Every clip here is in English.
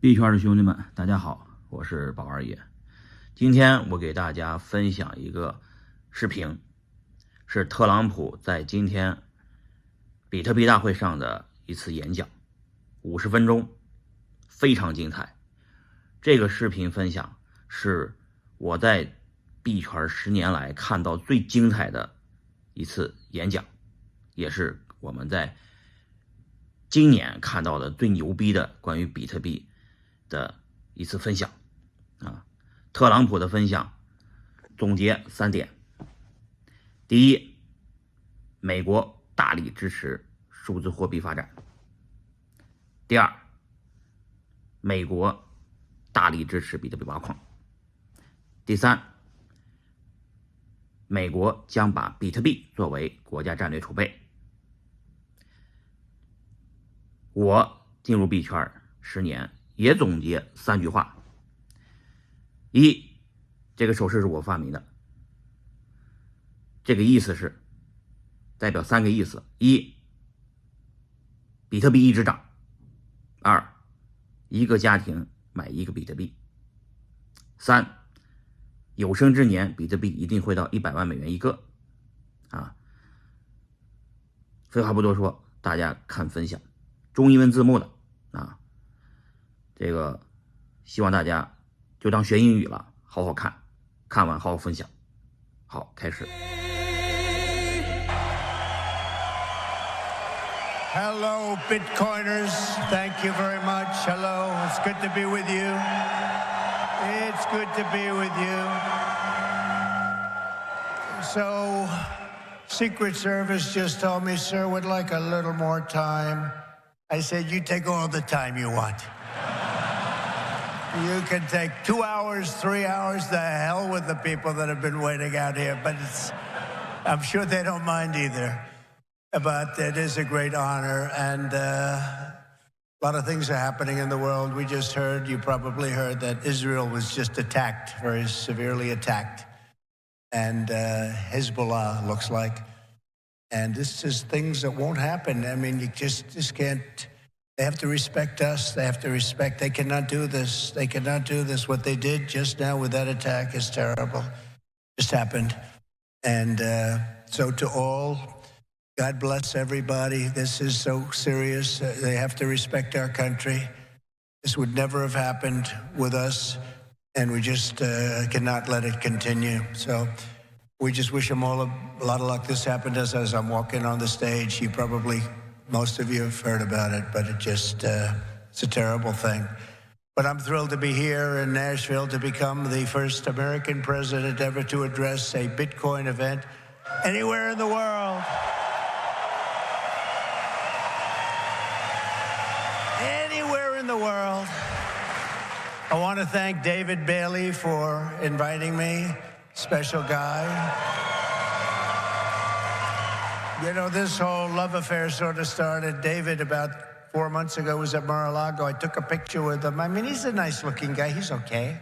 币圈的兄弟们，大家好，我是宝二爷。今天我给大家分享一个视频，是特朗普在今天比特币大会上的一次演讲，50分钟，非常精彩。这个视频分享是我在币圈10年来看到最精彩的一次演讲，也是我们在今年看到的最牛逼的关于比特币的一次分享啊。特朗普的分享总结3点：第一，美国大力支持数字货币发展；第二，美国大力支持比特币挖矿；第三，美国将把比特币作为国家战略储备。我进入币圈10年，也总结3句话：一，这个手势是我发明的，这个意思是代表3个意思：一，比特币一直涨；二，一个家庭买1个比特币；三，有生之年比特币一定会到100万美元一个。废话不多说，大家看分享，中英文字幕的啊。这个希望大家就当学英语了，好好看，看完好好分享。好，开始。 Hello, Bitcoiners. Thank you very much. Hello. It's good to be with you. It's good to be with you. So, Secret Service just told me, sir, would like a little more time. I said, you take all the time you want. You can take 2 hours, 3 hours, the hell with the people that have been waiting out here. But I'm sure they don't mind either. But it is a great honor, and a lot of things are happening in the world. We just heard, you probably heard, that Israel was just attacked, very severely attacked. And Hezbollah looks like. And this is things that won't happen. I mean, you just can't. They have to respect us. They have to respect. They cannot do this. They cannot do this. What they did just now with that attack is terrible. Just happened. And so to all, God bless everybody. This is so serious. They have to respect our country. This would never have happened with us, and we just cannot let it continue. So we just wish them all a lot of luck. This happened as I'm walking on the stage. You probably, most of you have heard about it, but it just, it's a terrible thing. But I'm thrilled to be here in Nashville to become the first American president ever to address a Bitcoin event anywhere in the world. Anywhere in the world. I want to thank David Bailey for inviting me. Special guy. You know, this whole love affair sort of started. David, about 4 months ago, was at Mar-a-Lago. I took a picture with him. I mean, he's a nice-looking guy. He's okay.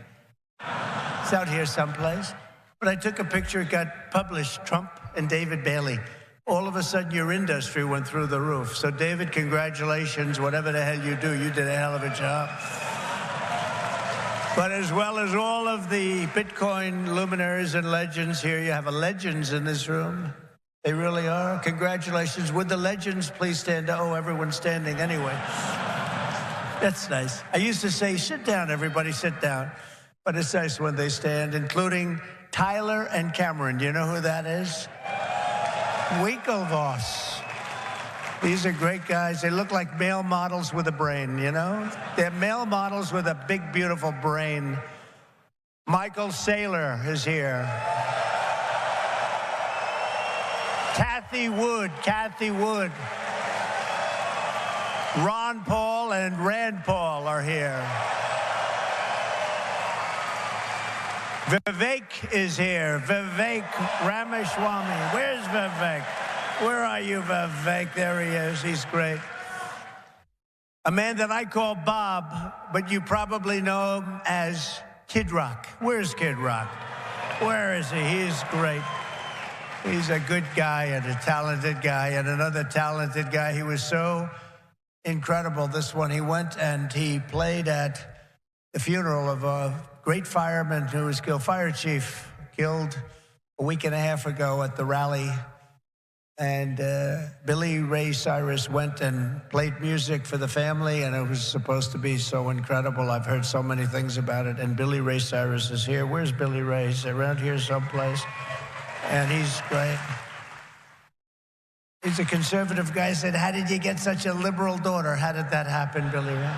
He's out here someplace. But I took a picture. It got published, Trump and David Bailey. All of a sudden, your industry went through the roof. So, David, congratulations. Whatever the hell you do, you did a hell of a job. But as well as all of the Bitcoin luminaries and legends here, you have a legends in this room. They really are. Congratulations. Would the legends please stand up? Oh, everyone's standing anyway. That's nice. I used to say, sit down, everybody, sit down. But it's nice when they stand, including Tyler and Cameron. Do you know who that is? Winklevoss. These are great guys. They look like male models with a brain, you know? They're male models with a big, beautiful brain. Michael Saylor is here. Kathy Wood. Ron Paul and Rand Paul are here. Vivek is here. Vivek Ramaswamy. Where's Vivek? Where are you, Vivek? There he is. He's great. A man that I call Bob, but you probably know him as Kid Rock. Where's Kid Rock? Where is he? He's great. He's a good guy and a talented guy, and another talented guy. He was so incredible, this one. He went and he played at the funeral of a great fireman who was killed, fire chief, killed a week and a half ago at the rally. And Billy Ray Cyrus went and played music for the family, and it was supposed to be so incredible. I've heard so many things about it. And Billy Ray Cyrus is here. Where's Billy Ray? He's around here someplace. And he's great. He's a conservative guy. Said, how did you get such a liberal daughter? How did that happen, Billy Ray?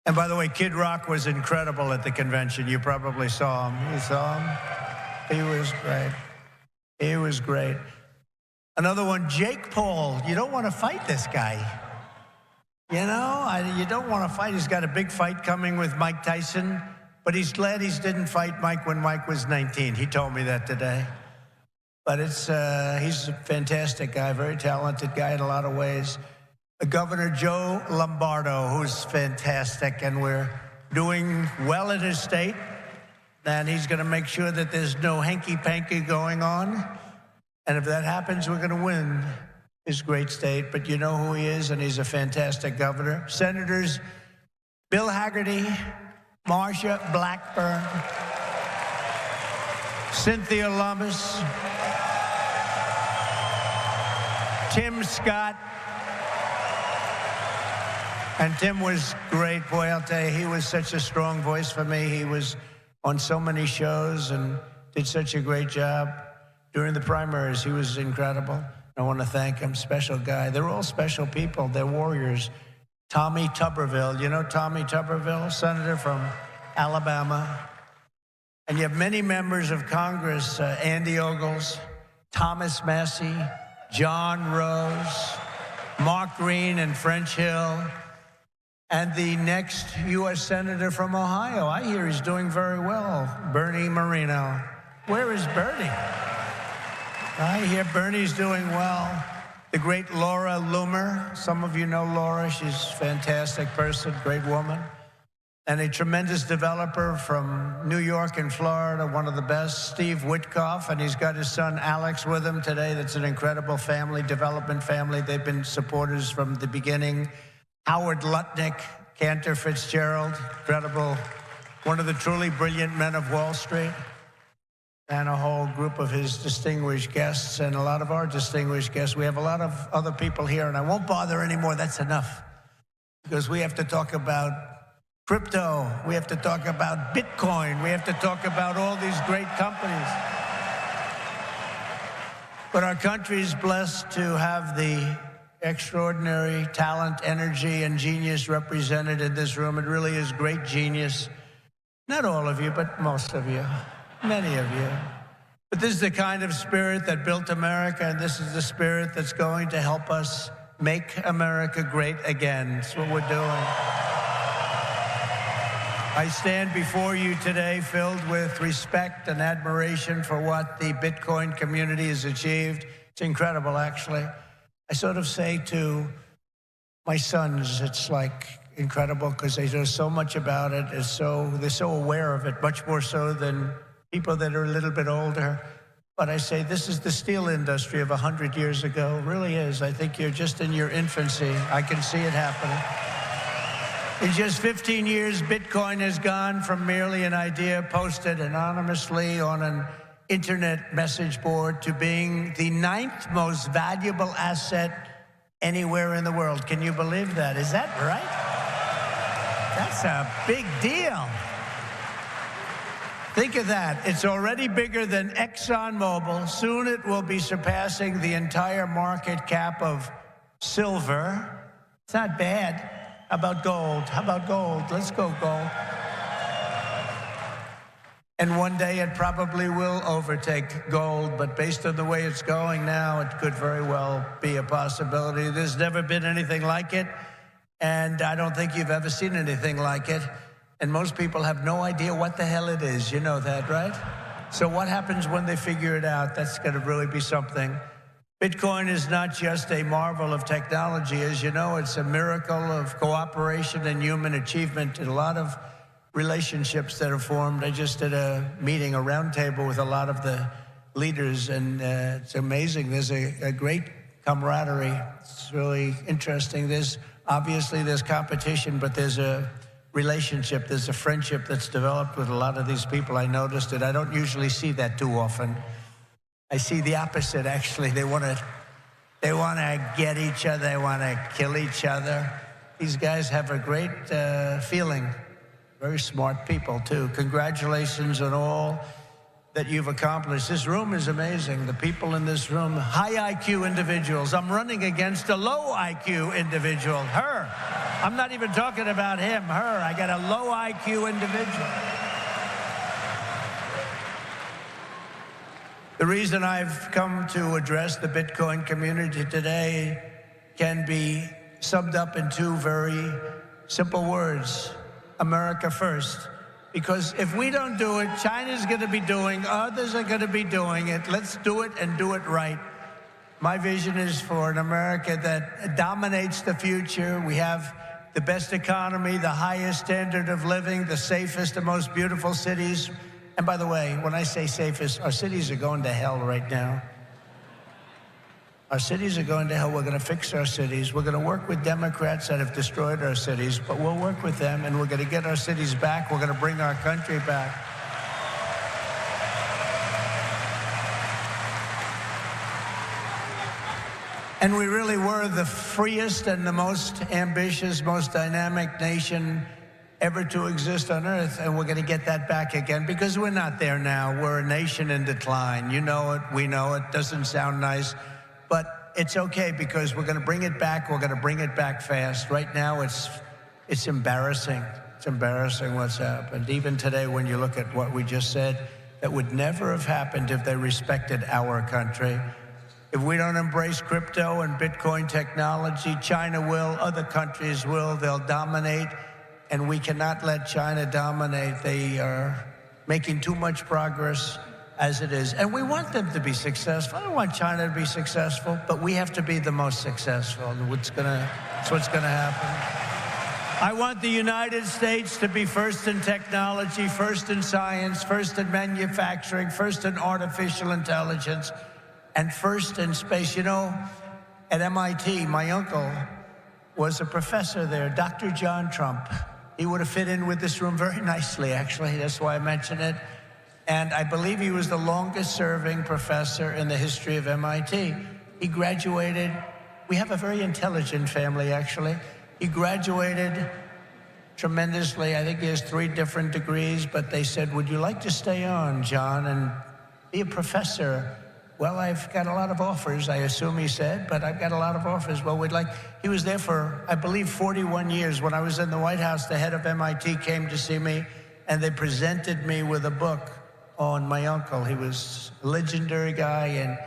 And by the way, Kid Rock was incredible at the convention. You probably saw him. You saw him? He was great. He was great. Another one, Jake Paul. You don't want to fight this guy. You know, you don't want to fight. He's got a big fight coming with Mike Tyson, but he's glad he didn't fight Mike when Mike was 19. He told me that today. But he's a fantastic guy, very talented guy in a lot of ways. Governor Joe Lombardo, who's fantastic, and we're doing well in his state. And he's going to make sure that there's no hanky-panky going on. And if that happens, we're going to win his great state. But you know who he is, and he's a fantastic governor. Senators Bill Hagerty, Marsha Blackburn, Cynthia Lummis, Tim Scott. And Tim was great. Boy, I'll tell you, he was such a strong voice for me. He was on so many shows and did such a great job. During the primaries, he was incredible. I want to thank him, special guy. They're all special people. They're warriors. Tommy Tuberville, you know Tommy Tuberville, senator from Alabama. And you have many members of Congress, Andy Ogles, Thomas Massey, John Rose, Mark Green and French Hill, and the next U.S. Senator from Ohio. I hear he's doing very well, Bernie Moreno. Where is Bernie? I hear Bernie's doing well. The great Laura Loomer. Some of you know Laura. She's a fantastic person, great woman. And a tremendous developer from New York and Florida, one of the best, Steve Witkoff, and he's got his son Alex with him today. That's an incredible family, development family. They've been supporters from the beginning. Howard Lutnick, Cantor Fitzgerald, incredible, one of the truly brilliant men of Wall Street, and a whole group of his distinguished guests and a lot of our distinguished guests. We have a lot of other people here, and I won't bother anymore. That's enough, because we have to talk about crypto. We have to talk about Bitcoin. We have to talk about all these great companies. But our country is blessed to have the extraordinary talent, energy, and genius represented in this room. It really is great genius. Not all of you, but most of you, many of you. But this is the kind of spirit that built America, and this is the spirit that's going to help us make America great again. That's what we're doing. I stand before you today filled with respect and admiration for what the Bitcoin community has achieved. It's incredible, actually. I sort of say to my sons, it's like incredible because they know so much about it. They're so aware of it, much more so than people that are a little bit older. But I say this is the steel industry of 100 years ago. It really is. I think you're just in your infancy. I can see it happening. In just 15 years, Bitcoin has gone from merely an idea posted anonymously on an internet message board to being the 9th most valuable asset anywhere in the world. Can you believe that? Is that right? That's a big deal. Think of that. It's already bigger than ExxonMobil. Soon it will be surpassing the entire market cap of silver. It's not bad. How about gold? How about gold? Let's go gold. And one day it probably will overtake gold, but based on the way it's going now, it could very well be a possibility. There's never been anything like it, and I don't think you've ever seen anything like it. And most people have no idea what the hell it is. You know that, right? So what happens when they figure it out? That's going to really be something. Bitcoin is not just a marvel of technology. As you know, it's a miracle of cooperation and human achievement in a lot of relationships that are formed. I just did a meeting, a roundtable with a lot of the leaders, and it's amazing. There's a great camaraderie. It's really interesting. Obviously there's competition, but there's a relationship, there's a friendship that's developed with a lot of these people. I noticed it. I don't usually see that too often. I see the opposite, actually. They want to get each other. They want to kill each other. These guys have a great feeling. Very smart people, too. Congratulations on all that you've accomplished. This room is amazing. The people in this room, high IQ individuals. I'm running against a low IQ individual, her. I'm not even talking about him, her. I got a low IQ individual. The reason I've come to address the Bitcoin community today can be summed up in two very simple words: America first. Because if we don't do it, China's going to be doing, others are going to be doing it. Let's do it and do it right. My vision is for an America that dominates the future. We have the best economy, the highest standard of living, the safest and most beautiful cities. And by the way, when I say safest, our cities are going to hell right now. Our cities are going to hell. We're going to fix our cities. We're going to work with Democrats that have destroyed our cities, but we'll work with them, and we're going to get our cities back. We're going to bring our country back. And we really were the freest and the most ambitious, most dynamic nation ever to exist on Earth, and we're going to get that back again, because we're not there now. We're a nation in decline. You know it. We know it. Doesn't sound nice. But it's okay, because we're going to bring it back. We're going to bring it back fast. Right now, it's embarrassing. It's embarrassing what's happened. Even today, when you look at what we just said, that would never have happened if they respected our country. If we don't embrace crypto and Bitcoin technology, China will, other countries will. They'll dominate, and we cannot let China dominate. They are making too much progress as it is. And we want them to be successful. I don't want China to be successful, but we have to be the most successful. That's what's going to happen. I want the United States to be first in technology, first in science, first in manufacturing, first in artificial intelligence, and first in space. You know, at MIT, my uncle was a professor there, Dr. John Trump. He would have fit in with this room very nicely, actually. That's why I mention it. And I believe he was the longest-serving professor in the history of MIT. He graduated. We have a very intelligent family, actually. He graduated tremendously. I think he has 3 different degrees, but they said, "Would you like to stay on, John, and be a professor?" "Well, I've got a lot of offers," I assume he said, "but I've got a lot of offers." Well, we'd like... He was there for, I believe, 41 years. When I was in the White House, the head of MIT came to see me, and they presented me with a book on my uncle. He was a legendary guy in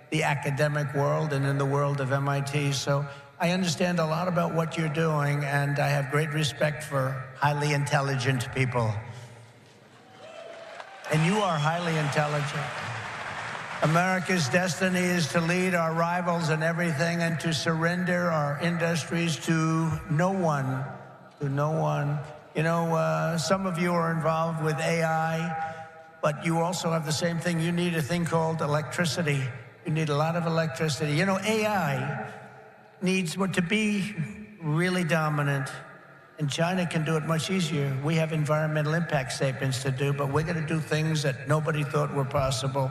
the academic world and in the world of MIT. So I understand a lot about what you're doing, and I have great respect for highly intelligent people. And you are highly intelligent. America's destiny is to lead our rivals in everything and to surrender our industries to no one. To no one. You know, some of you are involved with AI, but you also have the same thing. You need a thing called electricity. You need a lot of electricity. You know, AI needs to be really dominant, and China can do it much easier. We have environmental impact statements to do, but we're going to do things that nobody thought were possible.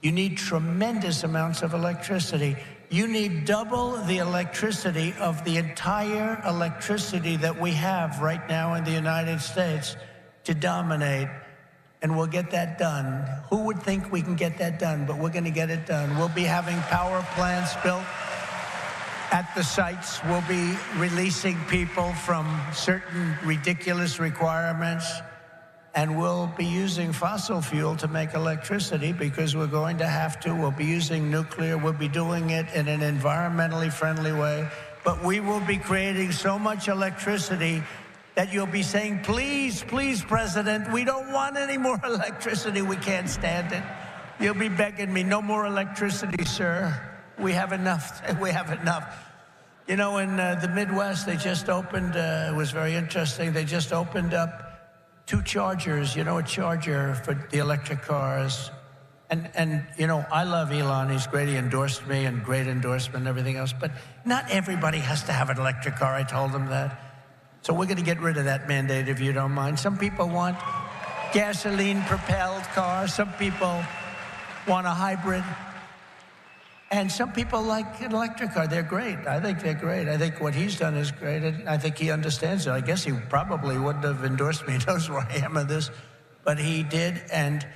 You need tremendous amounts of electricity. You need double the electricity of the entire electricity that we have right now in the United States to dominate. And we'll get that done. Who would think we can get that done? But we're going to get it done. We'll be having power plants built at the sites. We'll be releasing people from certain ridiculous requirements. And we'll be using fossil fuel to make electricity because we're going to have to. We'll be using nuclear. We'll be doing it in an environmentally friendly way. But we will be creating so much electricity that you'll be saying, "Please, please, President, we don't want any more electricity. We can't stand it." You'll be begging me, "No more electricity, sir. We have enough. We have enough." You know, in the Midwest, they just opened, it was very interesting, they just opened up 2 chargers. You know, a charger for the electric cars. And you know, I love Elon. He's great. He endorsed me and great endorsement and everything else. But not everybody has to have an electric car. I told him that. So we're going to get rid of that mandate, if you don't mind. Some people want gasoline-propelled cars. Some people want a hybrid. And some people like an electric car. They're great. I think they're great. I think what he's done is great. And I think he understands it. I guess he probably wouldn't have endorsed me. He knows where I am in this. But he did. And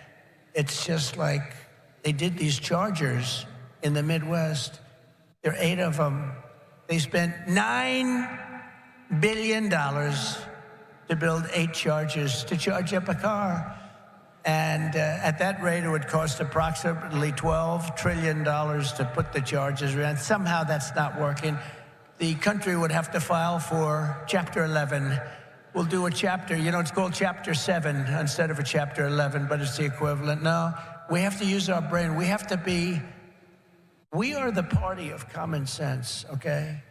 it's just like they did these chargers in the Midwest. There are 8 of them. They spent $9 billion to build 8 chargers to charge up a car. And at that rate, it would cost approximately $12 trillion to put the charges around. Somehow that's not working. The country would have to file for Chapter 11. We'll do a chapter, you know, it's called Chapter 7 instead of a Chapter 11, but it's the equivalent. No, we have to use our brain. We have to be, we are the party of common sense, okay?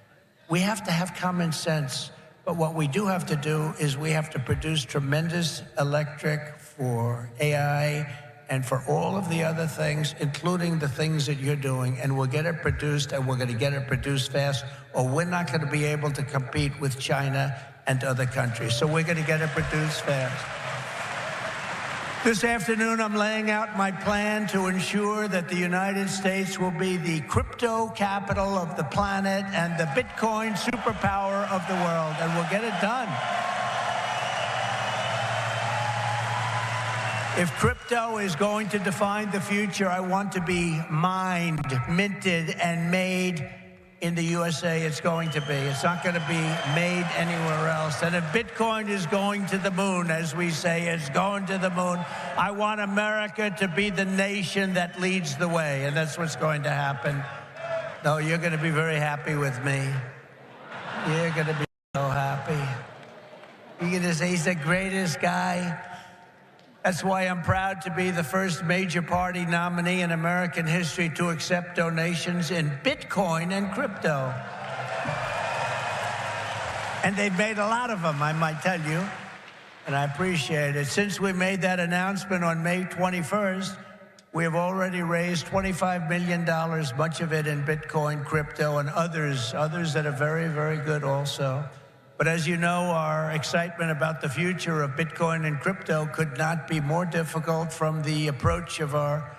We have to have common sense. But what we do have to do is we have to produce tremendous electric for AI and for all of the other things, including the things that you're doing. And we'll get it produced, and we're going to get it produced fast, or we're not going to be able to compete with China and other countries. So we're going to get it produced fast. This afternoon, I'm laying out my plan to ensure that the United States will be the crypto capital of the planet and the Bitcoin superpower of the world, and we'll get it done. If crypto is going to define the future, I want to be mined, minted, and made in the USA. It's going to be. It's not going to be made anywhere else. And if Bitcoin is going to the moon, as we say, it's going to the moon, I want America to be the nation that leads the way. And that's what's going to happen. No, you're going to be very happy with me. You're going to be so happy. You're going to say he's the greatest guy. That's why I'm proud to be the first major party nominee in American history to accept donations in Bitcoin and crypto. And they've made a lot of them, I might tell you, and I appreciate it. Since we made that announcement on May 21st, we have already raised $25 million, much of it in Bitcoin, crypto, and others that are very, very good also. But as you know, our excitement about the future of Bitcoin and crypto could not be more difficult from the approach of our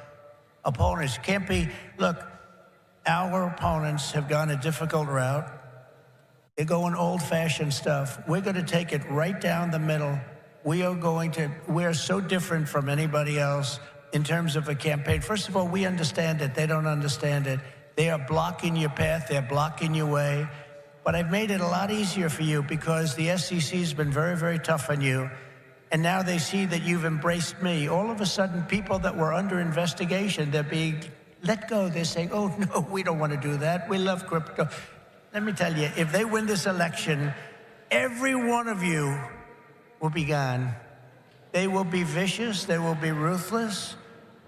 opponents. Can't be, look, our opponents have gone a difficult route. They're going old-fashioned stuff. We're going to take it right down the middle. We are so different from anybody else in terms of a campaign. First of all, we understand it. They don't understand it. They are blocking your path. They're blocking your way. But I've made it a lot easier for you because the SEC has been very, very tough on you. And now they see that you've embraced me. All of a sudden, people that were under investigation, they're being let go. They're saying, oh, no, we don't want to do that. We love crypto. Let me tell you, if they win this election, every one of you will be gone. They will be vicious. They will be ruthless.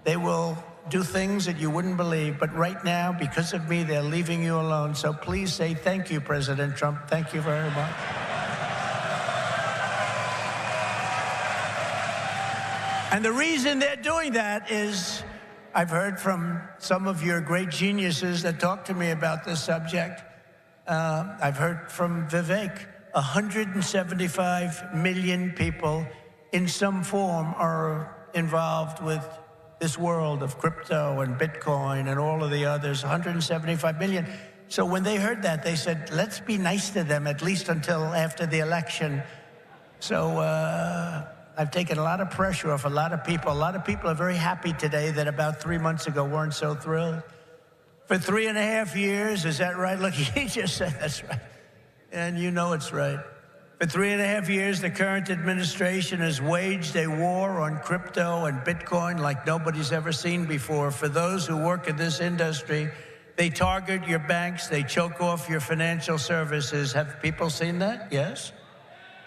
They will do things that you wouldn't believe. But right now, because of me, they're leaving you alone. So please say thank you, President Trump. Thank you very much. And the reason they're doing that is I've heard from some of your great geniuses that talk to me about this subject. I've heard from Vivek. 175 million people in some form are involved with this world of crypto and Bitcoin and all of the others, 175 million. So when they heard that, they said, let's be nice to them, at least until after the election. So I've taken a lot of pressure off a lot of people. A lot of people are very happy today that about 3 months ago weren't so thrilled. For 3.5 years, is that right? Look, he just said that's right. And you know it's right. For 3.5 years, the current administration has waged a war on crypto and Bitcoin like nobody's ever seen before. For those who work in this industry, they target your banks, they choke off your financial services. Have people seen that? Yes?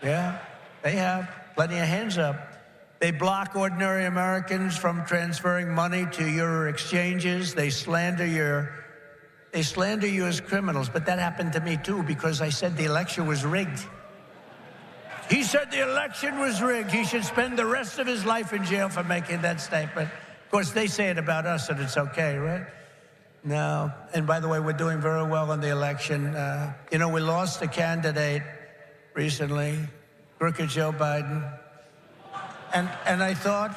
Yeah, they have. Plenty of hands up. They block ordinary Americans from transferring money to your exchanges. They slander you as criminals. But that happened to me too, because I said the election was rigged. He said the election was rigged. He should spend the rest of his life in jail for making that statement. Of course, they say it about us, and it's okay, right? No. And by the way, we're doing very well in the election. You know, we lost a candidate recently, crooked Joe Biden. And I thought,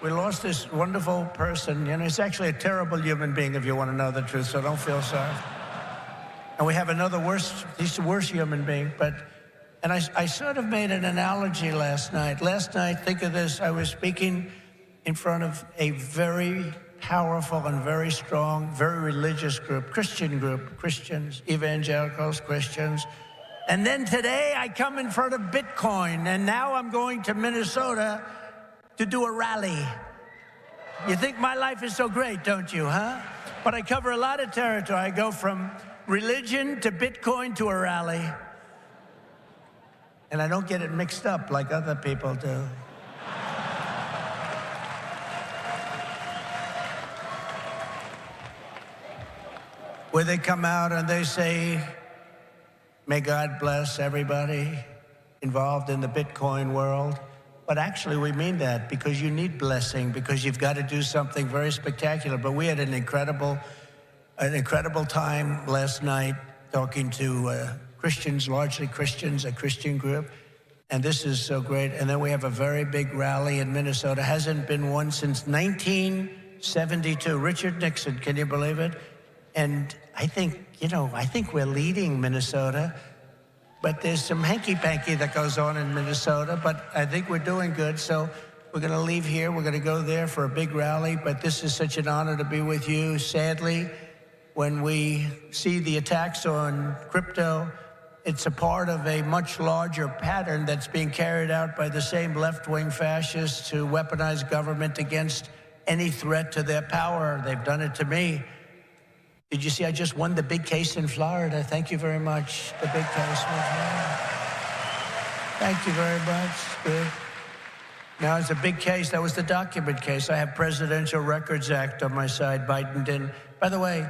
we lost this wonderful person. You know, he's actually a terrible human being, if you want to know the truth, so don't feel sorry. And we have another he's a worse human being. And I sort of made an analogy last night. Last night, think of this, I was speaking in front of a very powerful and very strong, very religious group, Christians, evangelicals, Christians. And then today I come in front of Bitcoin, and now I'm going to Minnesota to do a rally. You think my life is so great, don't you, huh? But I cover a lot of territory. I go from religion to Bitcoin to a rally. And I don't get it mixed up like other people do. Where they come out and they say, may God bless everybody involved in the Bitcoin world. But actually, we mean that because you need blessing, because you've got to do something very spectacular. But we had an incredible time last night talking to Christians, largely Christians, a Christian group. And this is so great. And then we have a very big rally in Minnesota. Hasn't been one since 1972. Richard Nixon, can you believe it? And I think, I think we're leading Minnesota, but there's some hanky-panky that goes on in Minnesota, but I think we're doing good. So we're going to leave here. We're going to go there for a big rally, but this is such an honor to be with you. Sadly, when we see the attacks on crypto, it's a part of a much larger pattern that's being carried out by the same left-wing fascists who weaponize government against any threat to their power. They've done it to me. Did you see I just won the big case in Florida? Thank you very much. The big case. Thank you very much. Good. Now, it's a big case. That was the document case. I have Presidential Records Act on my side. Biden didn't. By the way,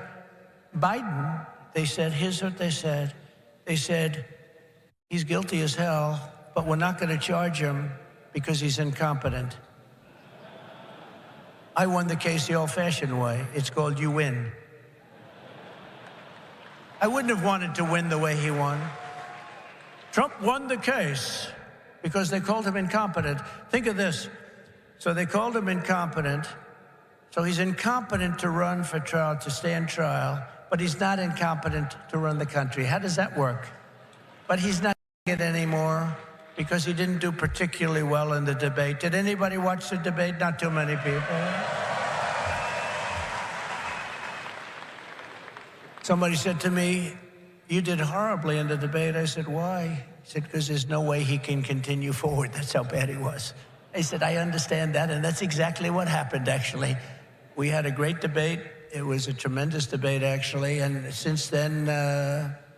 Biden, they said, here's what they said. They said, he's guilty as hell, but we're not going to charge him because he's incompetent. I won the case the old-fashioned way. It's called you win. I wouldn't have wanted to win the way he won. Trump won the case because they called him incompetent. Think of this. So they called him incompetent. So he's incompetent to run for trial, to stand trial, but he's not incompetent to run the country. How does that work? But he's not doing it anymore because he didn't do particularly well in the debate. Did anybody watch the debate? Not too many people. Somebody said to me, you did horribly in the debate. I said, why? He said, because there's no way he can continue forward. That's how bad he was. I said, I understand that, and that's exactly what happened, actually. We had a great debate. It was a tremendous debate, actually, and since then,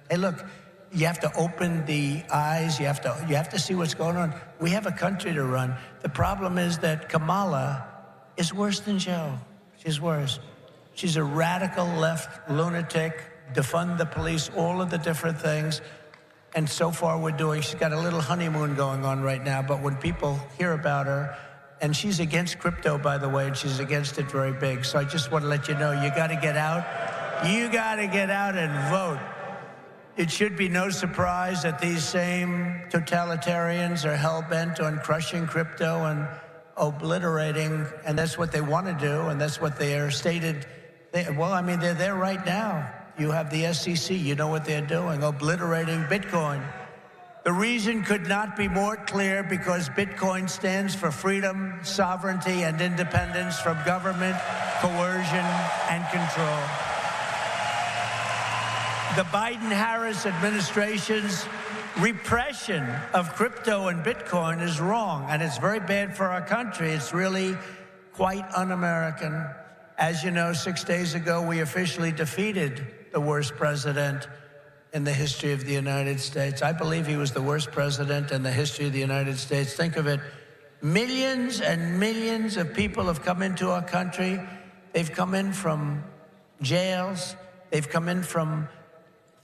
hey, look, you have to open the eyes. You have to see what's going on. We have a country to run. The problem is that Kamala is worse than Joe. She's worse. She's a radical left lunatic, defund the police, all of the different things. And so far she's got a little honeymoon going on right now, but when people hear about her, and she's against crypto, by the way, and she's against it very big. So I just want to let you know, you got to get out. You got to get out and vote. It should be no surprise that these same totalitarians are hell-bent on crushing crypto and obliterating, and that's what they want to do, and that's what they are stated. Well, I mean, they're there right now. You have the SEC, you know what they're doing, obliterating Bitcoin. The reason could not be more clear, because Bitcoin stands for freedom, sovereignty, and independence from government, coercion, and control. The Biden-Harris administration's repression of crypto and Bitcoin is wrong, and it's very bad for our country. It's really quite un-American. As you know, 6 days ago, we officially defeated the worst president in the history of the United States. I believe he was the worst president in the history of the United States. Think of it. Millions and millions of people have come into our country. They've come in from jails. They've come in from,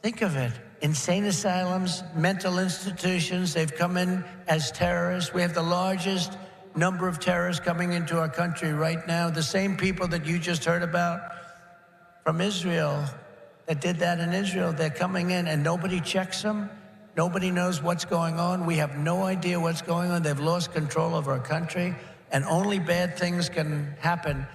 think of it, insane asylums, mental institutions. They've come in as terrorists. We have the largest number of terrorists coming into our country right now. The same people that you just heard about from Israel, that did that in Israel, they're coming in and nobody checks them. Nobody knows what's going on. We have no idea what's going on. They've lost control of our country, and only bad things can happen.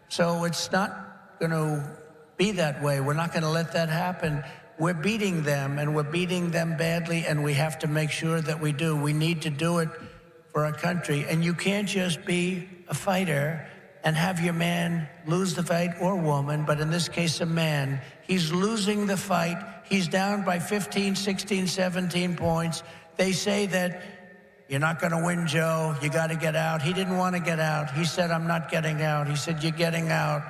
So it's not going to be that way. We're not going to let that happen. We're beating them, and we're beating them badly, and we have to make sure that we do. We need to do it for our country. And you can't just be a fighter and have your man lose the fight, or woman, but in this case, a man. He's losing the fight. He's down by 15, 16, 17 points. They say that you're not going to win, Joe. You got to get out. He didn't want to get out. He said, I'm not getting out. He said, you're getting out.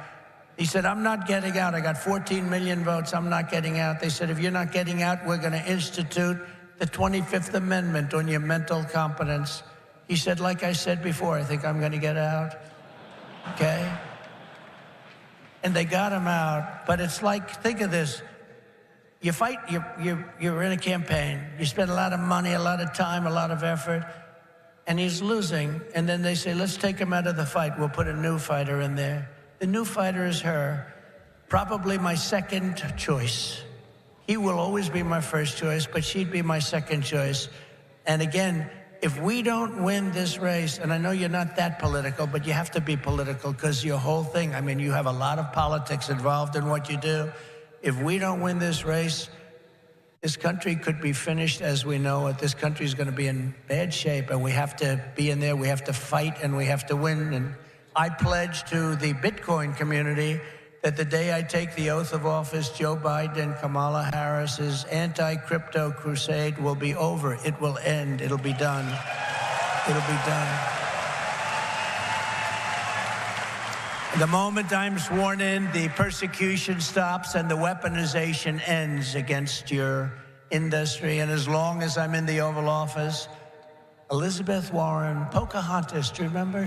He said, I'm not getting out. I got 14 million votes. I'm not getting out. They said, if you're not getting out, we're going to institute the 25th Amendment on your mental competence. He said, like I said before, I think I'm going to get out. Okay? And they got him out. But it's like, think of this. You fight, you're in a campaign. You spend a lot of money, a lot of time, a lot of effort, and he's losing. And then they say, let's take him out of the fight. We'll put a new fighter in there. The new fighter is her, probably my second choice. He will always be my first choice, but she'd be my second choice. And again, if we don't win this race, and I know you're not that political, but you have to be political because your whole thing, I mean, you have a lot of politics involved in what you do. If we don't win this race, this country could be finished as we know it. This country is going to be in bad shape, and we have to be in there. We have to fight, and we have to win. And I pledge to the Bitcoin community that the day I take the oath of office, Joe Biden and Kamala Harris's anti-crypto crusade will be over. It will end. It'll be done. It'll be done. The moment I'm sworn in, the persecution stops and the weaponization ends against your industry. And as long as I'm in the Oval Office, Elizabeth Warren, Pocahontas, do you remember?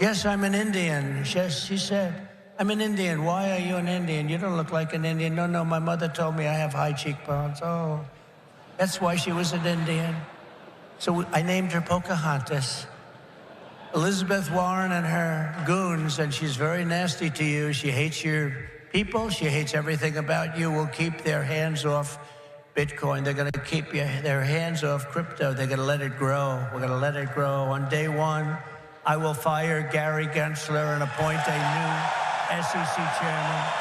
Yes, I'm an Indian. Yes, she said, I'm an Indian. Why are you an Indian? You don't look like an Indian. No, no, my mother told me I have high cheekbones. Oh, that's why she was an Indian. So I named her Pocahontas. Elizabeth Warren and her goons, and she's very nasty to you. She hates your people. She hates everything about you. Will keep their hands off Bitcoin. They're going to keep their hands off crypto. They're going to let it grow. We're going to let it grow. On day one, I will fire Gary Gensler and appoint a new SEC chairman.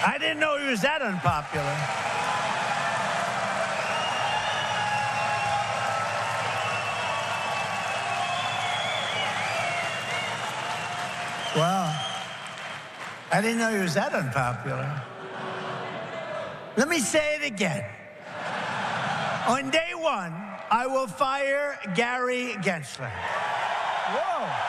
I didn't know he was that unpopular. Well, I didn't know he was that unpopular. Let me say it again. On day one, I will fire Gary Gensler. Whoa.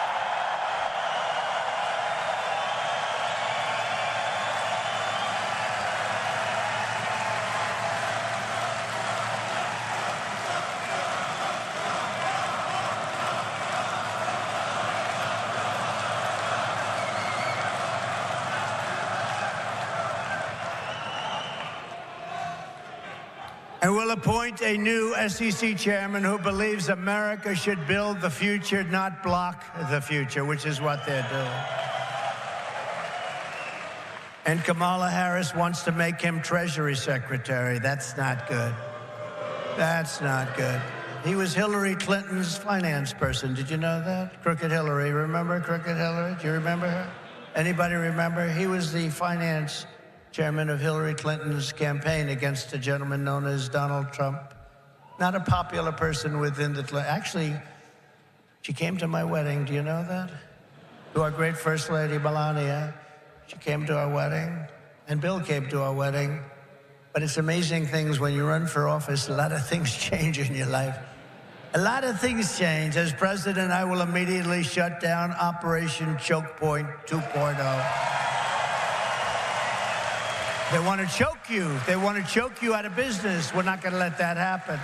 And we'll appoint a new SEC chairman who believes America should build the future, not block the future, which is what they're doing. And Kamala Harris wants to make him Treasury Secretary. That's not good. That's not good. He was Hillary Clinton's finance person. Did you know that? Crooked Hillary. Remember Crooked Hillary? Do you remember her? Anybody remember? He was the finance chairman of Hillary Clinton's campaign against a gentleman known as Donald Trump. Not a popular person within the... Actually, she came to my wedding. Do you know that? To our great First Lady, Melania. She came to our wedding, and Bill came to our wedding. But it's amazing things when you run for office, a lot of things change in your life. A lot of things change. As president, I will immediately shut down Operation Choke Point 2.0. They want to choke you. They want to choke you out of business. We're not going to let that happen.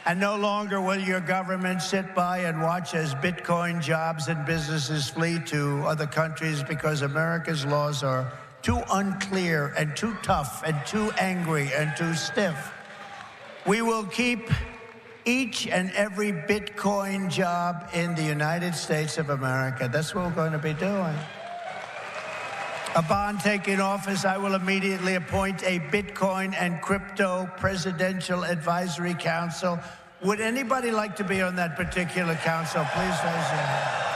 And no longer will your government sit by and watch as Bitcoin jobs and businesses flee to other countries because America's laws are too unclear and too tough and too angry and too stiff. We will keep each and every Bitcoin job in the United States of America. That's what we're going to be doing. Upon taking office, I will immediately appoint a Bitcoin and Crypto Presidential Advisory Council. Would anybody like to be on that particular council? Please raise your hand.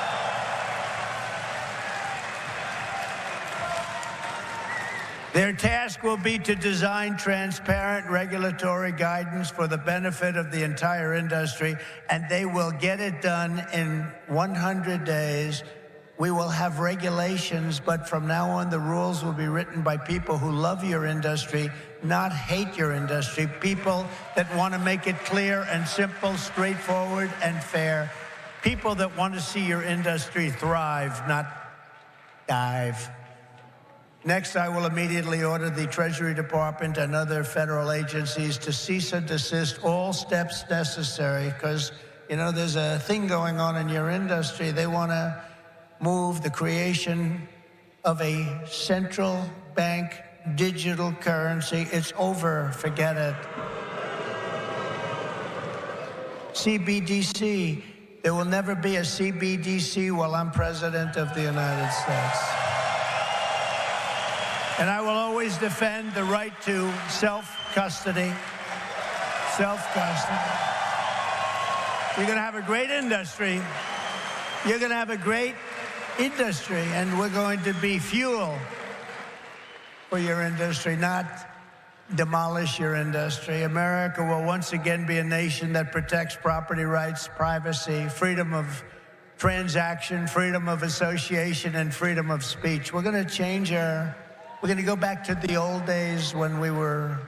Their task will be to design transparent regulatory guidance for the benefit of the entire industry, and they will get it done in 100 days. We will have regulations, but from now on, the rules will be written by people who love your industry, not hate your industry, people that want to make it clear and simple, straightforward and fair, people that want to see your industry thrive, not dive. Next, I will immediately order the Treasury Department and other federal agencies to cease and desist all steps necessary, because, you know, there's a thing going on in your industry. They want to move the creation of a central bank digital currency. It's over. Forget it. CBDC. There will never be a CBDC while I'm President of the United States. And I will always defend the right to self-custody. Self-custody. You're going to have a great industry. You're going to have a great industry, and we're going to be fuel for your industry, not demolish your industry. America will once again be a nation that protects property rights, privacy, freedom of transaction, freedom of association, and freedom of speech. We're going to go back to the old days when we were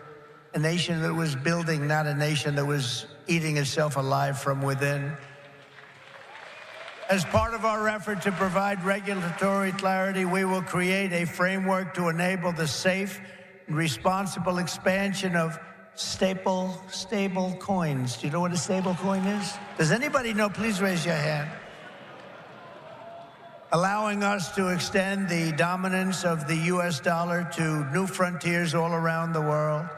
a nation that was building, not a nation that was eating itself alive from within. As part of our effort to provide regulatory clarity, we will create a framework to enable the safe and responsible expansion of stable coins. Do you know what a stable coin is? Does anybody know? Please raise your hand. Allowing us to extend the dominance of the U.S. dollar to new frontiers all around the world.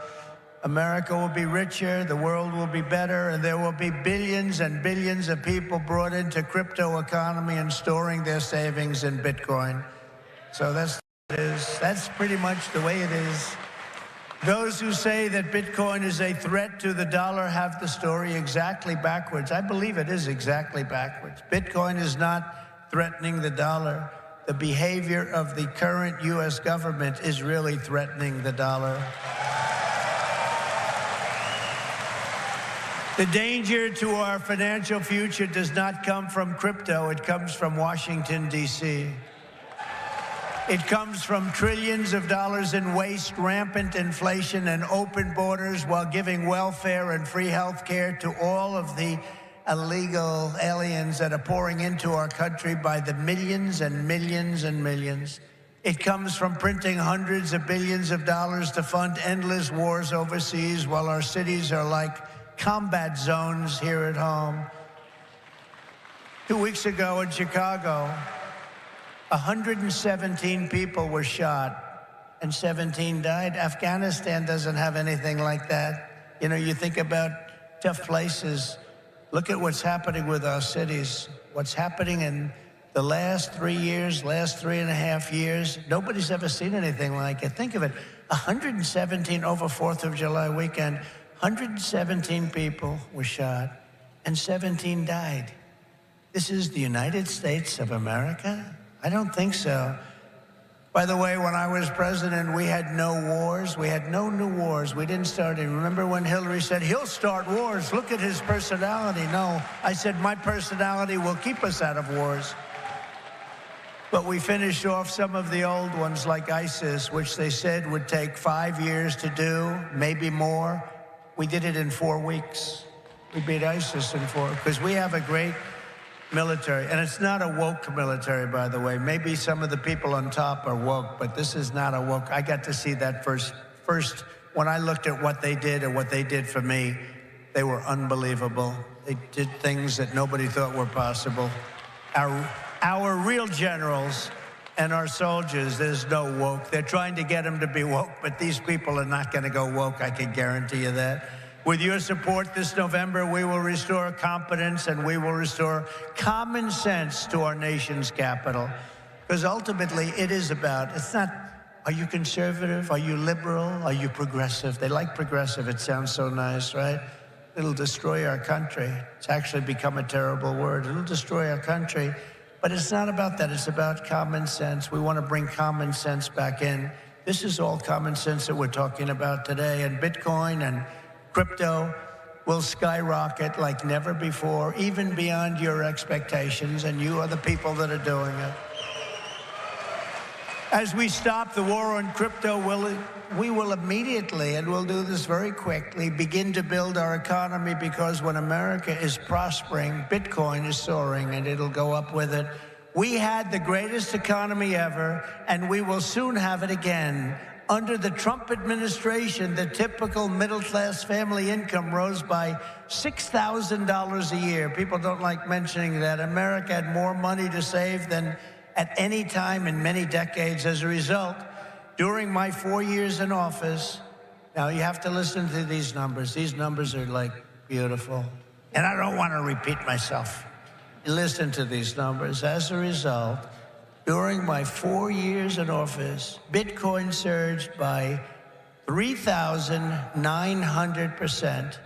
America will be richer, the world will be better, and there will be billions and billions of people brought into crypto economy and storing their savings in Bitcoin. So that's pretty much the way it is. Those who say that Bitcoin is a threat to the dollar have the story exactly backwards. I believe it is exactly backwards. Bitcoin is not threatening the dollar. The behavior of the current U.S. government is really threatening the dollar. The danger to our financial future does not come from crypto. It comes from Washington, D.C. It comes from trillions of dollars in waste, rampant inflation, and open borders while giving welfare and free health care to all of the illegal aliens that are pouring into our country by the millions and millions and millions. It comes from printing hundreds of billions of dollars to fund endless wars overseas while our cities are like combat zones here at home. 2 weeks ago in Chicago, 117 people were shot and 17 died. Afghanistan doesn't have anything like that. You know, you think about tough places. Look at what's happening with our cities. What's happening in the last 3 years, last 3.5 years. Nobody's ever seen anything like it. Think of it, 117 over 4th of July weekend. 117 people were shot and 17 died. This is the United States of America? I don't think so. By the way, when I was president, we had no wars. We had no new wars. We didn't start any. Remember when Hillary said, he'll start wars. Look at his personality. No, I said, my personality will keep us out of wars. But we finished off some of the old ones like ISIS, which they said would take 5 years to do, maybe more. We did it in 4 weeks. We beat ISIS in 4, because we have a great military. And it's not a woke military, by the way. Maybe some of the people on top are woke, but this is not a woke. I got to see that first when I looked at what they did and what they did for me. They were unbelievable. They did things that nobody thought were possible. Our real generals and our soldiers, there's no woke. They're trying to get them to be woke, but these people are not going to go woke, I can guarantee you that. With your support this November, we will restore competence and we will restore common sense to our nation's capital. Because ultimately, it is about, it's not, are you conservative? Are you liberal? Are you progressive? They like progressive. It sounds so nice, right? It'll destroy our country. It's actually become a terrible word. It'll destroy our country. But it's not about that. It's about common sense. We want to bring common sense back in. This is all common sense that we're talking about today. And Bitcoin and crypto will skyrocket like never before, even beyond your expectations. And you are the people that are doing it. As we stop the war on crypto, we will immediately, and we'll do this very quickly, begin to build our economy, because when America is prospering, Bitcoin is soaring, and it'll go up with it. We had the greatest economy ever, and we will soon have it again. Under the Trump administration, the typical middle-class family income rose by $6,000 a year. People don't like mentioning that. America had more money to save than at any time in many decades. As a result, during my 4 years in office, now you have to listen to these numbers. These numbers are like beautiful. And I don't want to repeat myself. Listen to these numbers. As a result, during my 4 years in office, Bitcoin surged by 3,900%,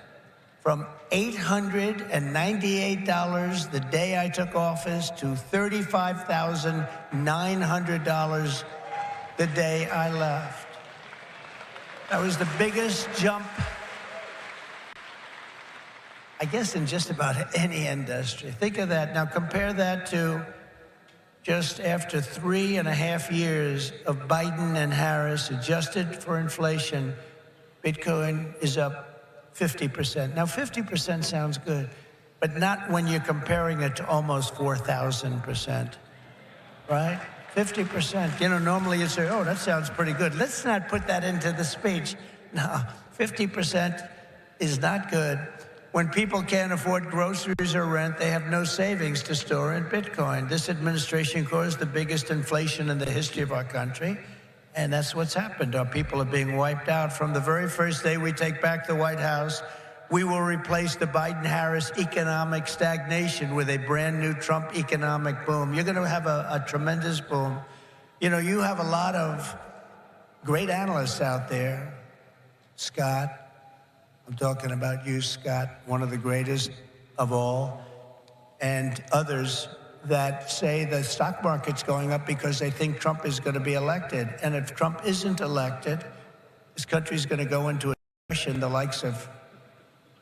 from $898 the day I took office to $35,900 the day I left. That was the biggest jump, I guess, in just about any industry. Think of that. Now compare that to just after 3.5 years of Biden and Harris, adjusted for inflation, Bitcoin is up 50%. Now, 50% sounds good, but not when you're comparing it to almost 4,000%, right? 50%. You know, normally you say, oh, that sounds pretty good. Let's not put that into the speech. No, 50% is not good. When people can't afford groceries or rent, they have no savings to store in Bitcoin. This administration caused the biggest inflation in the history of our country. And that's what's happened. Our people are being wiped out. From the very first day we take back the White House, we will replace the Biden-Harris economic stagnation with a brand new Trump economic boom. You're going to have a tremendous boom. You know, you have a lot of great analysts out there. Scott, I'm talking about you, Scott, one of the greatest of all, and others that say the stock market's going up because they think Trump is going to be elected. And if Trump isn't elected, this country's going to go into a depression the likes of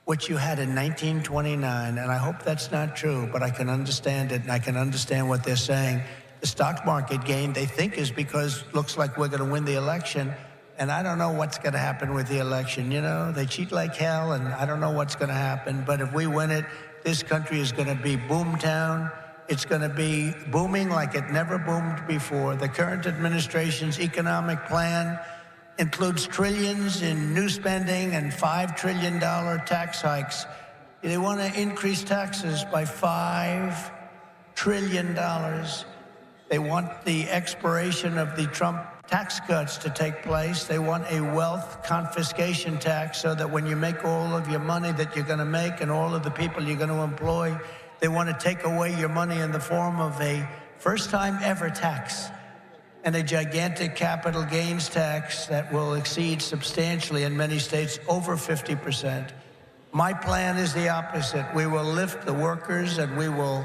what you had in 1929. And I hope that's not true, but I can understand it, and I can understand what they're saying. The stock market gain, they think, is because it looks like we're going to win the election. And I don't know what's going to happen with the election. You know, they cheat like hell, and I don't know what's going to happen. But if we win it, this country is going to be boomtown. It's going to be booming like it never boomed before. The current administration's economic plan includes trillions in new spending and $5 trillion tax hikes. They want to increase taxes by $5 trillion. They want the expiration of the Trump tax cuts to take place. They want a wealth confiscation tax so that when you make all of your money that you're going to make and all of the people you're going to employ, they want to take away your money in the form of a first-time ever tax and a gigantic capital gains tax that will exceed substantially in many states over 50%. My plan is the opposite. We will lift the workers and we will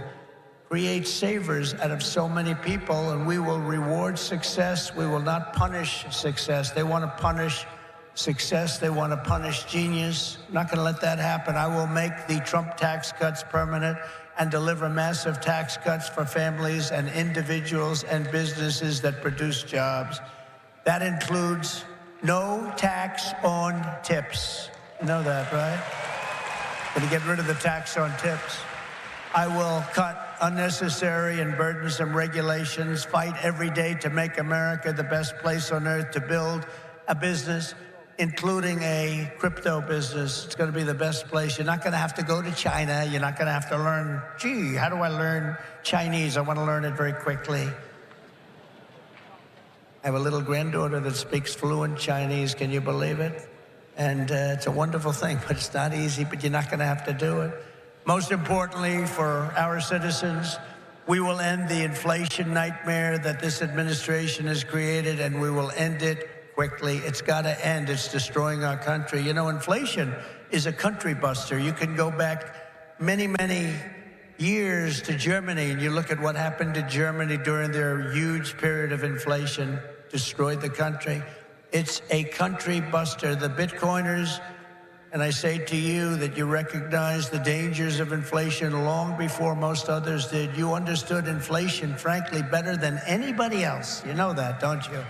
create savers out of so many people, and we will reward success. We will not punish success. They want to punish success. They want to punish genius. I'm not going to let that happen. I will make the Trump tax cuts permanent and deliver massive tax cuts for families and individuals and businesses that produce jobs. That includes no tax on tips. You know that, right? Going to get rid of the tax on tips. I will cut unnecessary and burdensome regulations, fight every day to make America the best place on earth to build a business. including a crypto business. It's going to be the best place. You're not going to have to go to China. You're not going to have to learn, gee, how do I learn Chinese? I want to learn it very quickly. I have a little granddaughter that speaks fluent Chinese. Can you believe it? And it's a wonderful thing, but it's not easy, but you're not going to have to do it. Most importantly, for our citizens, we will end the inflation nightmare that this administration has created, and we will end it quickly. It's got to end. It's destroying our country. You know, inflation is a country buster. You can go back many, many years to Germany, and you look at what happened to Germany during their huge period of inflation, destroyed the country. It's a country buster. The Bitcoiners, and I say to you that you recognize the dangers of inflation long before most others did. You understood inflation, frankly, better than anybody else. You know that, don't you?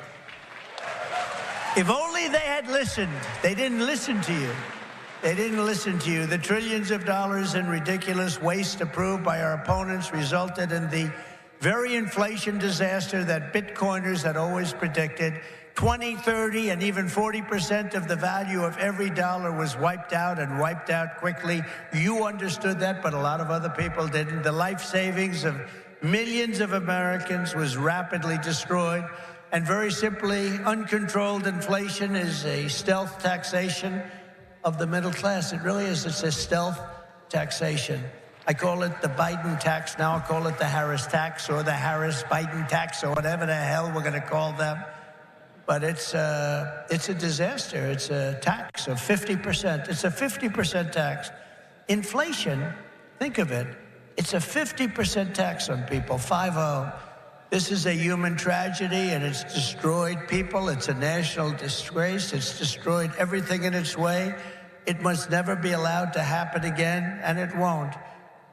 If only they had listened. They didn't listen to you. They didn't listen to you. The trillions of dollars in ridiculous waste approved by our opponents resulted in the very inflation disaster that Bitcoiners had always predicted. 20, 30, and even 40% of the value of every dollar was wiped out, and wiped out quickly. You understood that, but a lot of other people didn't. The life savings of millions of Americans was rapidly destroyed. And very simply, uncontrolled inflation is a stealth taxation of the middle class. It really is. It's a stealth taxation. I call it the Biden tax. Now I'll call it the Harris tax, or the Harris-Biden tax, or whatever the hell we're going to call them. But it's a disaster. It's a tax of 50%. It's a 50% tax. Inflation, think of it, it's a 50% tax on people, 5-0. This is a human tragedy, and it's destroyed people. It's a national disgrace. It's destroyed everything in its way. It must never be allowed to happen again, and it won't.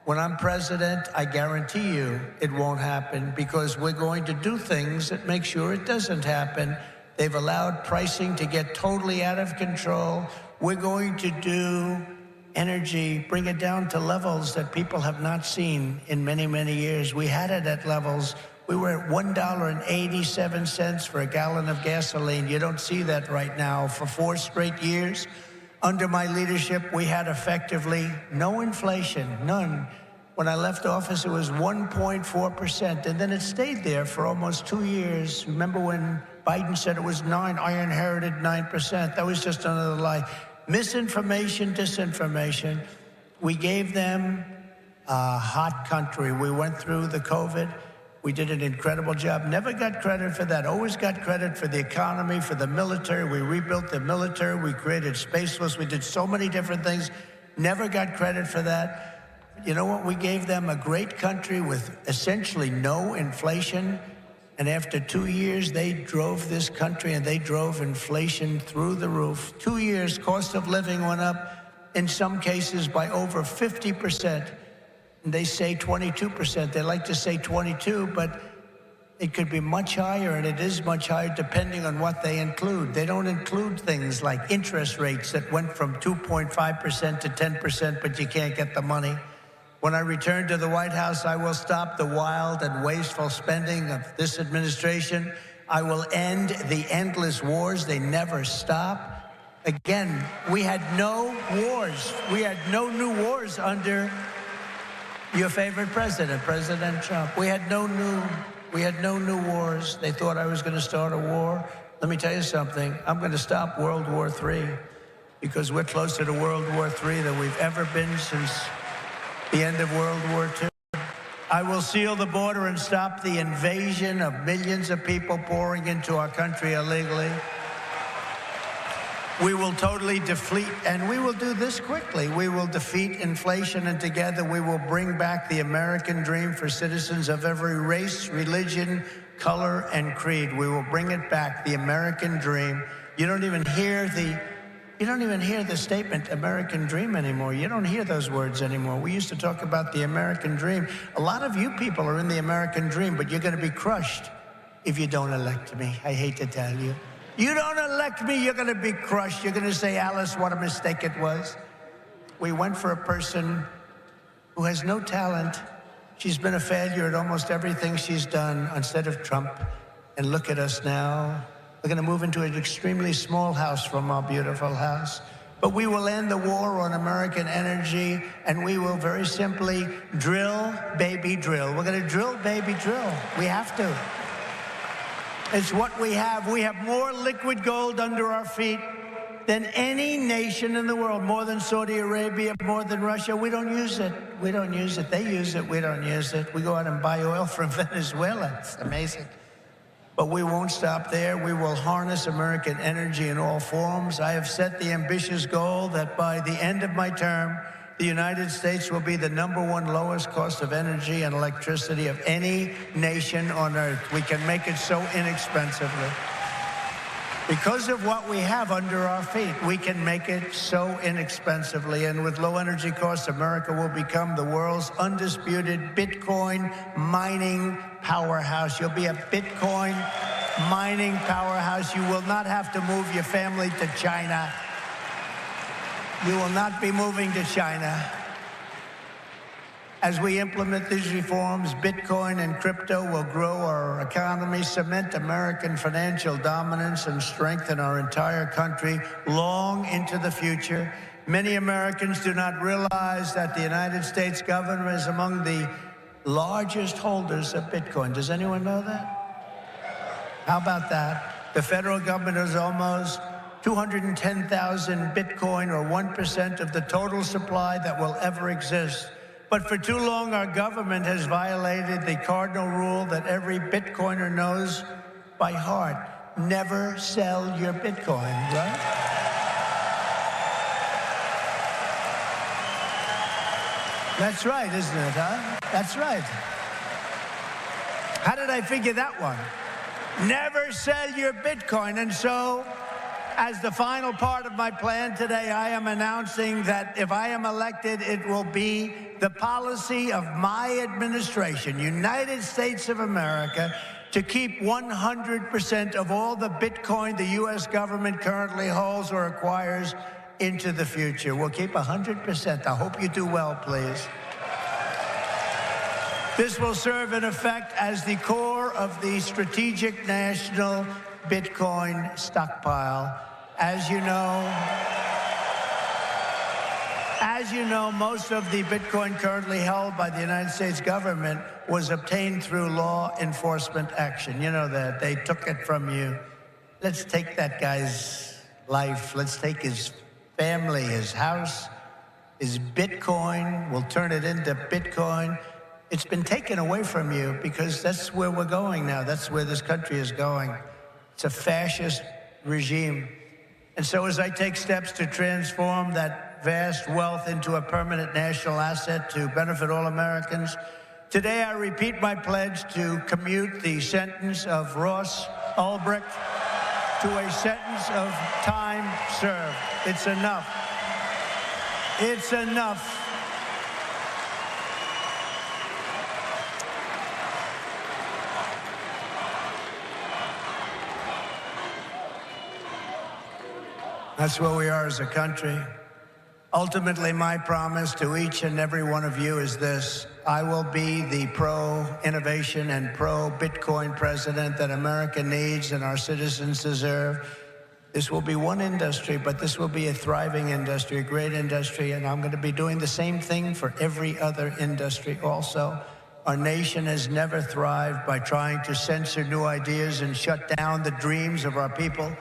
When I'm president, I guarantee you it won't happen, because we're going to do things that make sure it doesn't happen. They've allowed pricing to get totally out of control. We're going to do energy, bring it down to levels that people have not seen in many, many years. We had it at levels. We were at $1.87 for a gallon of gasoline. You don't see that right now. For 4 straight years, under my leadership, we had effectively no inflation, none. When I left office, it was 1.4%, and then it stayed there for almost 2 years. Remember when Biden said it was 9? I inherited 9%. That was just another lie. Misinformation, disinformation. We gave them a hot country. We went through the COVID. We did an incredible job. Never got credit for that. Always got credit for the economy, for the military. We rebuilt the military. We created Space Force. We did so many different things. Never got credit for that. You know what? We gave them a great country with essentially no inflation. And after 2 years, they drove this country, and they drove inflation through the roof. 2 years, cost of living went up, in some cases, by over 50%. And they say 22%. They like to say 22, but it could be much higher, and it is much higher depending on what they include. They don't include things like interest rates that went from 2.5% to 10%, but you can't get the money. When I return to the White House, I will stop the wild and wasteful spending of this administration. I will end the endless wars. They never stop. Again, we had no wars. We had no new wars under your favorite president, President Trump. We had no new wars. They thought I was going to start a war. Let me tell you something. I'm going to stop World War III, because we're closer to World War III than we've ever been since the end of World War II. I will seal the border and stop the invasion of millions of people pouring into our country illegally. We will totally defeat, and we will do this quickly. We will defeat inflation, and together we will bring back the American dream for citizens of every race, religion, color, and creed. We will bring it back, the American dream. You don't even hear the statement American dream anymore. You don't hear those words anymore. We used to talk about the American dream. A lot of you people are in the American dream, but you're going to be crushed if you don't elect me. I hate to tell you. You don't elect me, you're going to be crushed. You're going to say, Alice, what a mistake it was. We went for a person who has no talent. She's been a failure at almost everything she's done instead of Trump. And look at us now. We're going to move into an extremely small house from our beautiful house. But we will end the war on American energy, and we will very simply drill, baby, drill. We're going to drill, baby, drill. We have to. It's what we have. We have more liquid gold under our feet than any nation in the world, more than Saudi Arabia, more than Russia. We don't use it. We don't use it. They use it. We don't use it. We go out and buy oil from Venezuela. It's amazing. But we won't stop there. We will harness American energy in all forms. I have set the ambitious goal that by the end of my term, the United States will be the #1 lowest cost of energy and electricity of any nation on earth. We can make it so inexpensively. Because of what we have under our feet, we can make it so inexpensively. And with low energy costs, America will become the world's undisputed Bitcoin mining powerhouse. You'll be a Bitcoin mining powerhouse. You will not have to move your family to China. You will not be moving to China. As we implement these reforms, Bitcoin and crypto will grow our economy, cement American financial dominance, and strengthen our entire country long into the future. Many Americans do not realize that the United States government is among the largest holders of Bitcoin. Does anyone know that? How about that? The federal government is almost 210,000 Bitcoin, or 1% of the total supply that will ever exist. But for too long, our government has violated the cardinal rule that every Bitcoiner knows by heart. Never sell your Bitcoin, right? That's right, isn't it, huh? That's right. How did I figure that one? Never sell your Bitcoin. And so, as the final part of my plan today, I am announcing that if I am elected, it will be the policy of my administration, United States of America, to keep 100% of all the Bitcoin the U.S. government currently holds or acquires into the future. We'll keep 100%. I hope you do well, please. This will serve in effect as the core of the strategic national Bitcoin stockpile. As you know, most of the Bitcoin currently held by the United States government was obtained through law enforcement action. You know that. They took it from you. Let's take that guy's life. Let's take his family, his house, his Bitcoin. We'll turn it into Bitcoin. It's been taken away from you because that's where we're going now. That's where this country is going. It's a fascist regime. And so as I take steps to transform that vast wealth into a permanent national asset to benefit all Americans, today I repeat my pledge to commute the sentence of Ross Ulbricht to a sentence of time served. It's enough. It's enough. That's where we are as a country. Ultimately, my promise to each and every one of you is this: I will be the pro-innovation and pro-Bitcoin president that America needs and our citizens deserve. This will be one industry, but this will be a thriving industry, a great industry, and I'm going to be doing the same thing for every other industry also. Our nation has never thrived by trying to censor new ideas and shut down the dreams of our people.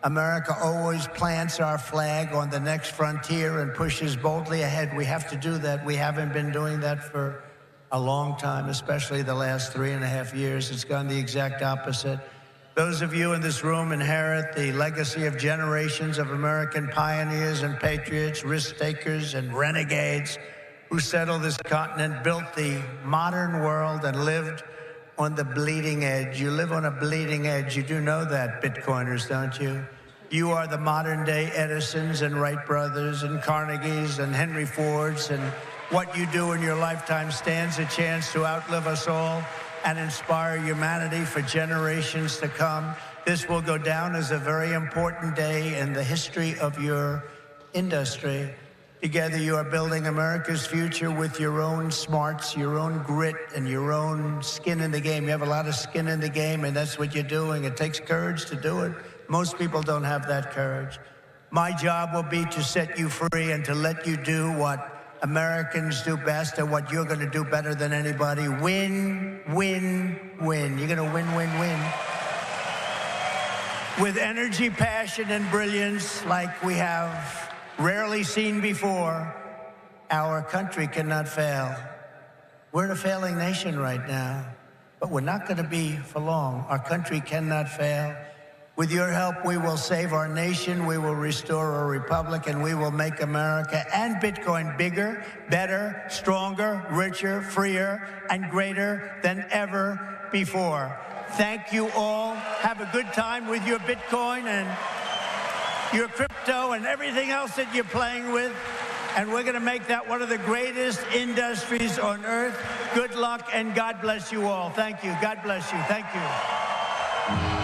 America always plants our flag on the next frontier and pushes boldly ahead. We have to do that. We haven't been doing that for a long time, especially the last 3.5 years. It's gone the exact opposite. Those of you in this room inherit the legacy of generations of American pioneers and patriots, risk-takers and renegades who settled this continent, built the modern world, and lived on the bleeding edge. You live on a bleeding edge. You do know that, Bitcoiners, don't you? You are the modern-day Edisons and Wright brothers and Carnegies and Henry Fords, and what you do in your lifetime stands a chance to outlive us all and inspire humanity for generations to come. This will go down as a very important day in the history of your industry. Together, you are building America's future with your own smarts, your own grit, and your own skin in the game. You have a lot of skin in the game, and that's what you're doing. It takes courage to do it. Most people don't have that courage. My job will be to set you free and to let you do what Americans do best and what you're going to do better than anybody. Win, win, win. You're going to win, win, win. With energy, passion, and brilliance like we have rarely seen before, our country cannot fail. We're a failing nation right now, but we're not going to be for long. Our country cannot fail. With your help, we will save our nation, we will restore our republic, and we will make America and Bitcoin bigger, better, stronger, richer, freer, and greater than ever before. Thank you all. Have a good time with your Bitcoin and your crypto and everything else that you're playing with. And we're going to make that one of the greatest industries on earth. Good luck and God bless you all. Thank you. God bless you. Thank you.